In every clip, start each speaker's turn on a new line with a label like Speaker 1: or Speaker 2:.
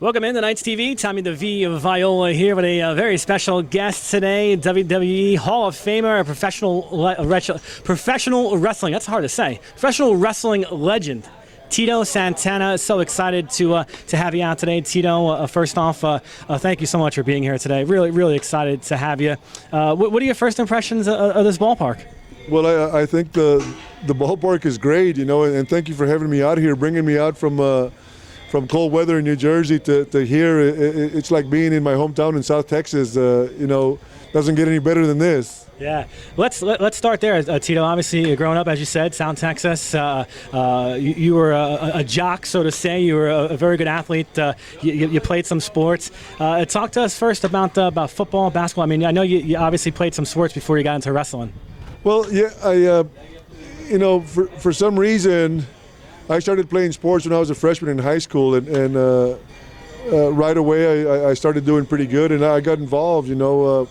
Speaker 1: Welcome in to Knights TV. Tommy the V of Viola here with a very special guest today, WWE Hall of Famer, professional wrestling, that's hard to say, professional wrestling legend, Tito Santana. So excited to have you out today, Tito. First off, thank you so much for being here today. Really excited to have you. What are your first impressions of this ballpark?
Speaker 2: Well, I think the ballpark is great, you know, and thank you for having me out here, bringing me out from cold weather in New Jersey to here. It's like being in my hometown in South Texas. You know, doesn't get any better than this.
Speaker 1: Yeah, let's start there, Tito. Obviously, growing up, as you said, South Texas, you were a jock, so to say. You were a very good athlete. You played some sports. Talk to us first about football, basketball. I mean, I know you obviously played some sports before you got into wrestling. Well,
Speaker 2: yeah, you know, for some reason, I started playing sports when I was a freshman in high school, and right away I started doing pretty good, and I got involved. You know,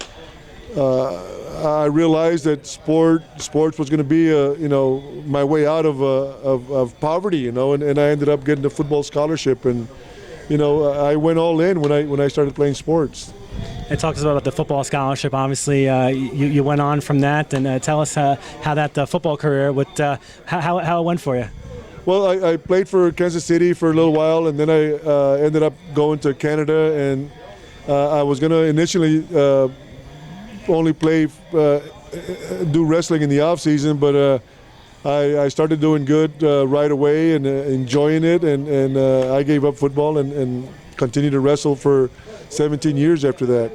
Speaker 2: I realized that sports was going to be, you know, my way out of poverty. You know, and I ended up getting a football scholarship, and you know, I went all in when I started playing sports.
Speaker 1: And talk to us about the football scholarship. Obviously, you went on from that, and tell us how that football career, how it went for you.
Speaker 2: Well, I played for Kansas City for a little while, and then I ended up going to Canada, and I was going to initially only play, do wrestling in the off season, but I started doing good right away and enjoying it, and I gave up football and continued to wrestle for 17 years after that.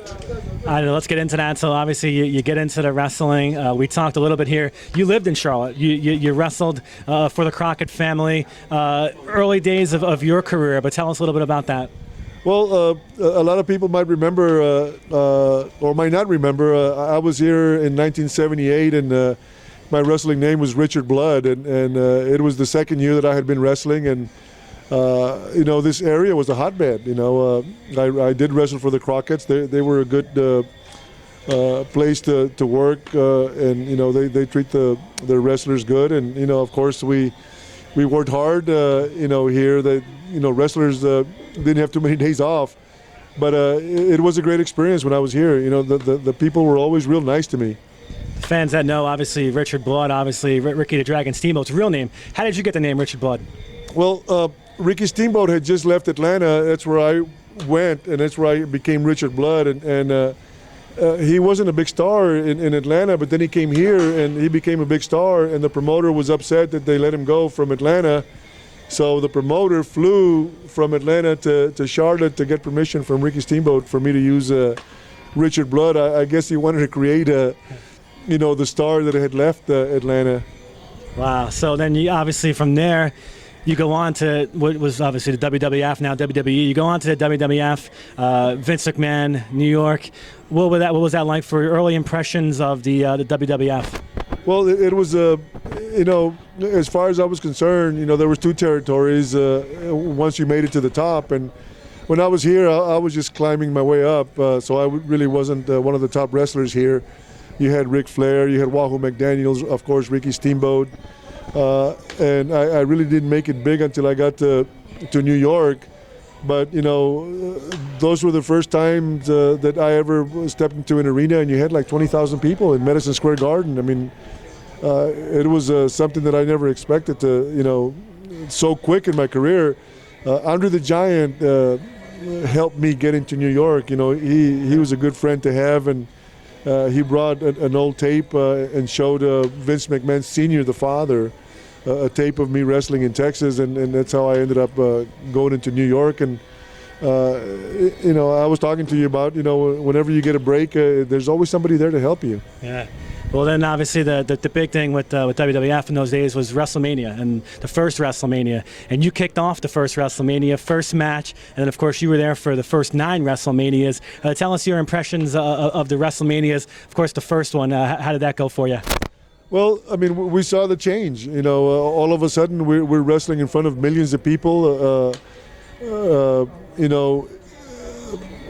Speaker 1: I know, let's get into that. So obviously you get into the wrestling. We talked a little bit here. You lived in Charlotte. You wrestled for the Crockett family. Early days of your career, but tell us a little bit about that.
Speaker 2: Well, a lot of people might remember or might not remember. I was here in 1978, and my wrestling name was Richard Blood, and it was the second year that I had been wrestling, and you know, this area was a hotbed. You know, I did wrestle for the Crockett's. They were a good place to work, and you know, they treat their wrestlers good. And you know, of course, we worked hard. You know, here wrestlers didn't have too many days off, but it was a great experience when I was here. You know, the people were always real nice to me.
Speaker 1: Fans that know, obviously, Richard Blood, obviously Ricky the Dragon Steamboat's real name. How did you get the name Richard Blood?
Speaker 2: Well, Ricky Steamboat had just left Atlanta. That's where I went, and that's where I became Richard Blood. And he wasn't a big star in Atlanta, but then he came here, and he became a big star, and the promoter was upset that they let him go from Atlanta. So the promoter flew from Atlanta to Charlotte to get permission from Ricky Steamboat for me to use Richard Blood. I guess he wanted to create you know, the star that had left Atlanta.
Speaker 1: Wow. So then you obviously from there, you go on to what was obviously the WWF, now WWE. You go on to the WWF, Vince McMahon, New York. What was that like for your early impressions of the WWF?
Speaker 2: Well, it was, you know, as far as I was concerned, you know, there was two territories once you made it to the top. And when I was here, I was just climbing my way up. So I really wasn't one of the top wrestlers here. You had Ric Flair, you had Wahoo McDaniels, of course, Ricky Steamboat. And I really didn't make it big until I got to New York. But, you know, those were the first times that I ever stepped into an arena, and you had like 20,000 people in Madison Square Garden. I mean, it was something that I never expected to, you know, so quick in my career. Andre the Giant helped me get into New York. You know, he was a good friend to have, and he brought an old tape and showed Vince McMahon Sr., the father, a tape of me wrestling in Texas, and that's how I ended up going into New York. And you know, I was talking to you about, you know, whenever you get a break, there's always somebody there to help you.
Speaker 1: Yeah. Well, then obviously the big thing with WWF in those days was WrestleMania, and the first WrestleMania. And you kicked off the first WrestleMania, first match, and then of course you were there for the first 9 WrestleManias. Tell us your impressions of the WrestleManias. Of course, the first one. How did that go for you?
Speaker 2: Well, I mean, we saw the change. You know, all of a sudden we're wrestling in front of millions of people. You know,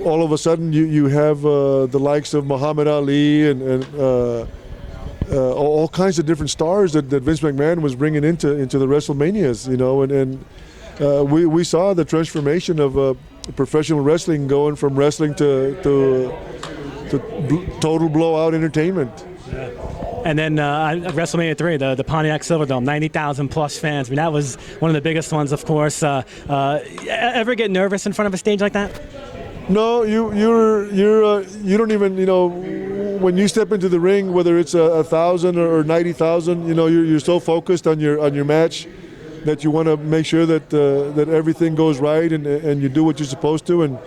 Speaker 2: all of a sudden you have the likes of Muhammad Ali and all kinds of different stars that Vince McMahon was bringing into the WrestleManias. You know, and we saw the transformation of professional wrestling, going from wrestling to total blowout entertainment.
Speaker 1: And then WrestleMania 3, the Pontiac Silverdome, 90,000 plus fans. I mean, that was one of the biggest ones, of course. Ever get nervous in front of a stage like that?
Speaker 2: No, you don't even, when you step into the ring, whether it's 1,000 or 90,000, you're so focused on your match that you want to make sure that that everything goes right and you do what you're supposed to, and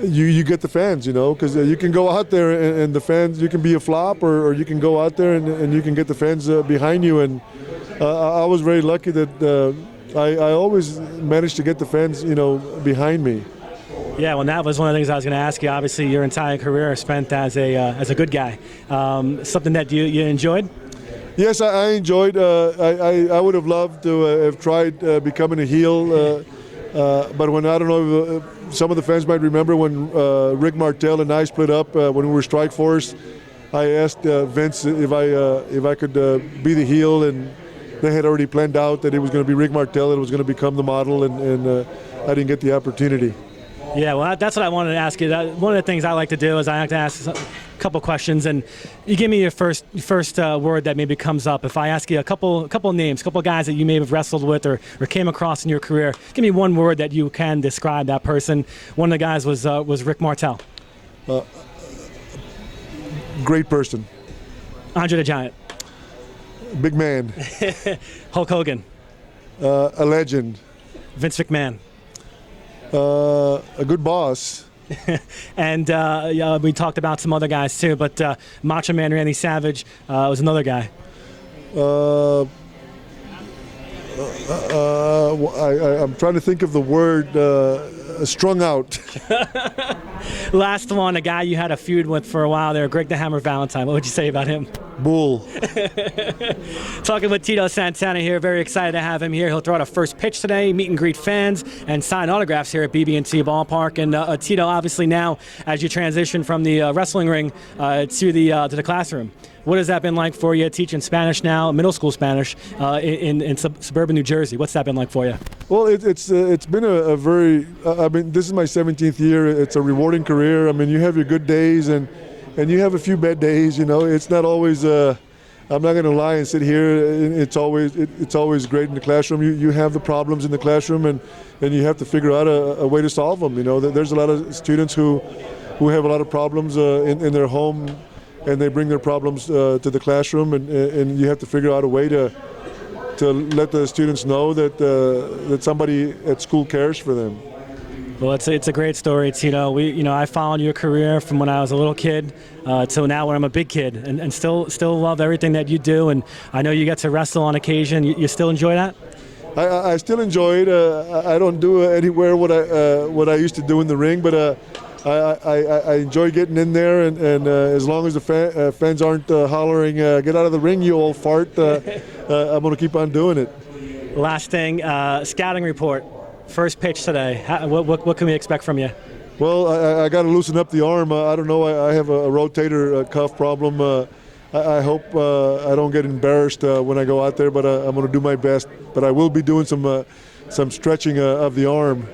Speaker 2: you get the fans, because you can go out there and the fans, you can be a flop, or you can go out there and you can get the fans behind you. And I was very lucky that I always managed to get the fans, behind me.
Speaker 1: Yeah, well, that was one of the things I was going to ask you. Obviously, your entire career spent as a good guy. Something that you enjoyed?
Speaker 2: Yes, I enjoyed. I would have loved to have tried becoming a heel, but when, I don't know, if some of the fans might remember when Rick Martel and I split up when we were Strike Force. I asked Vince if I could be the heel, and they had already planned out that it was going to be Rick Martel that was going to become the model, and I didn't get the opportunity.
Speaker 1: Yeah, well, that's what I wanted to ask you. One of the things I like to do is I like to ask a couple questions, and you give me your first word that maybe comes up. If I ask you a couple names, a couple guys that you may have wrestled with or came across in your career, give me one word that you can describe that person. One of the guys was Rick Martel.
Speaker 2: Great person.
Speaker 1: Andre the Giant.
Speaker 2: Big man.
Speaker 1: Hulk Hogan.
Speaker 2: A legend.
Speaker 1: Vince McMahon.
Speaker 2: A good boss.
Speaker 1: And we talked about some other guys too, but Macho Man Randy Savage was another guy.
Speaker 2: I'm trying to think of the word. Strung out.
Speaker 1: Last one, a guy you had a feud with for a while there, Greg the Hammer Valentine. What would you say about him?
Speaker 2: Bull.
Speaker 1: Talking with Tito Santana here. Very excited to have him here. He'll throw out a first pitch today, meet and greet fans, and sign autographs here at BB&T Ballpark. And Tito, obviously now, as you transition from the wrestling ring to the classroom, what has that been like for you, teaching Spanish now, middle school Spanish, in suburban New Jersey? What's that been like for you?
Speaker 2: Well, it's been a very, this is my 17th year. It's a rewarding career. I mean, you have your good days and you have a few bad days. It's not always. I'm not going to lie and sit here. It's always great in the classroom. You have the problems in the classroom, and you have to figure out a way to solve them. There's a lot of students who have a lot of problems in their home, and they bring their problems to the classroom, and you have to figure out a way to let the students know that somebody at school cares for them.
Speaker 1: Well, it's a great story, Tito. I followed your career from when I was a little kid till now when I'm a big kid, and still love everything that you do. And I know you get to wrestle on occasion. You still enjoy that?
Speaker 2: I still enjoy it. I don't do anywhere what I used to do in the ring, but I enjoy getting in there. And as long as the fans aren't hollering, "Get out of the ring, you old fart," I'm going to keep on doing it.
Speaker 1: Last thing, scouting report. First pitch today. What can we expect from you?
Speaker 2: Well, I got to loosen up the arm. I don't know. I have a rotator cuff problem. I hope I don't get embarrassed when I go out there, but I'm going to do my best. But I will be doing some stretching of the arm.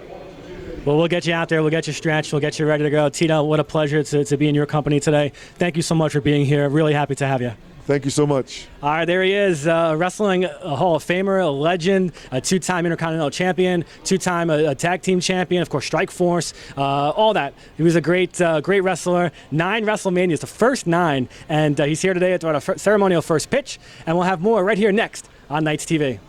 Speaker 1: Well, we'll get you out there. We'll get you stretched. We'll get you ready to go. Tito, what a pleasure to be in your company today. Thank you so much for being here. Really happy to have you.
Speaker 2: Thank you so much.
Speaker 1: All right, there he is, wrestling a Hall of Famer, a legend, a two-time Intercontinental Champion, two-time tag team champion, of course, Strike Force, all that. He was a great wrestler. 9 WrestleManias, the first 9, and he's here today at the ceremonial first pitch, and we'll have more right here next on Knights TV.